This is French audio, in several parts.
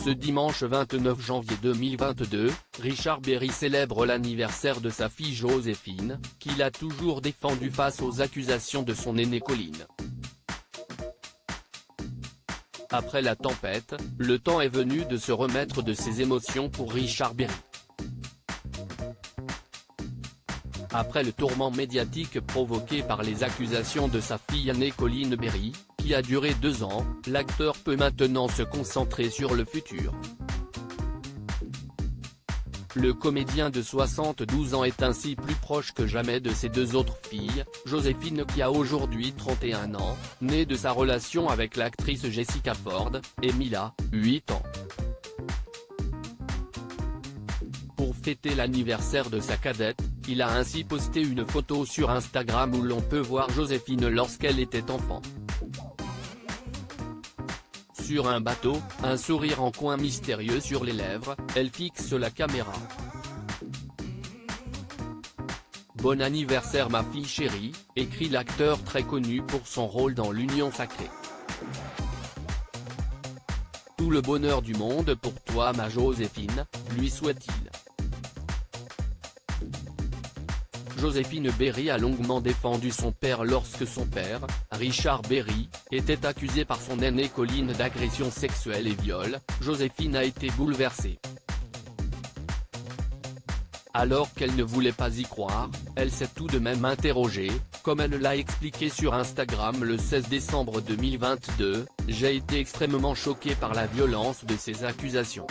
Ce dimanche 29 janvier 2022, Richard Berry célèbre l'anniversaire de sa fille Joséphine, qu'il a toujours défendue face aux accusations de son aînée Colline. Après la tempête, le temps est venu de se remettre de ses émotions pour Richard Berry. Après le tourment médiatique provoqué par les accusations de sa fille aînée Colline Berry, qui a duré 2 ans, l'acteur peut maintenant se concentrer sur le futur. Le comédien de 72 ans est ainsi plus proche que jamais de ses 2 autres filles, Joséphine qui a aujourd'hui 31 ans, née de sa relation avec l'actrice Jessica Ford, et Mila, 8 ans. Pour fêter l'anniversaire de sa cadette, il a ainsi posté une photo sur Instagram où l'on peut voir Joséphine lorsqu'elle était enfant. Sur un bateau, un sourire en coin mystérieux sur les lèvres, elle fixe la caméra. Bon anniversaire ma fille chérie, écrit l'acteur très connu pour son rôle dans l'Union sacrée. Tout le bonheur du monde pour toi ma Joséphine, lui souhaite-t-il. Joséphine Berry a longuement défendu son père lorsque son père, Richard Berry, était accusé par son aînée Colline d'agression sexuelle et viol. Joséphine a été bouleversée. Alors qu'elle ne voulait pas y croire, elle s'est tout de même interrogée, comme elle l'a expliqué sur Instagram le 16 décembre 2022, « J'ai été extrêmement choquée par la violence de ces accusations.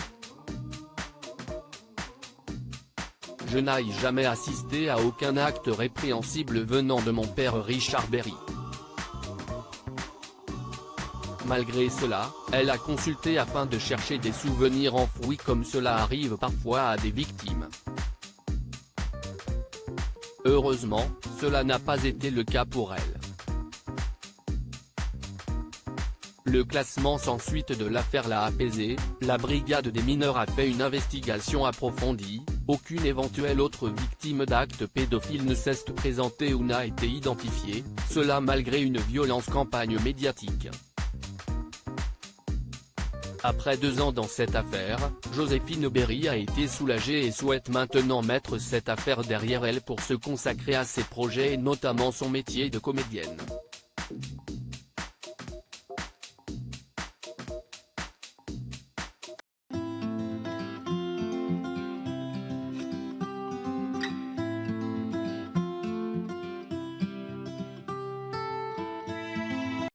Je n'ai jamais assisté à aucun acte répréhensible venant de mon père Richard Berry. Malgré cela, elle a consulté afin de chercher des souvenirs enfouis comme cela arrive parfois à des victimes. Heureusement, cela n'a pas été le cas pour elle. Le classement sans suite de l'affaire l'a apaisé, la brigade des mineurs a fait une investigation approfondie, aucune éventuelle autre victime d'actes pédophiles ne s'est présentée ou n'a été identifiée, cela malgré une violente campagne médiatique. Après 2 ans dans cette affaire, Joséphine Berry a été soulagée et souhaite maintenant mettre cette affaire derrière elle pour se consacrer à ses projets et notamment son métier de comédienne.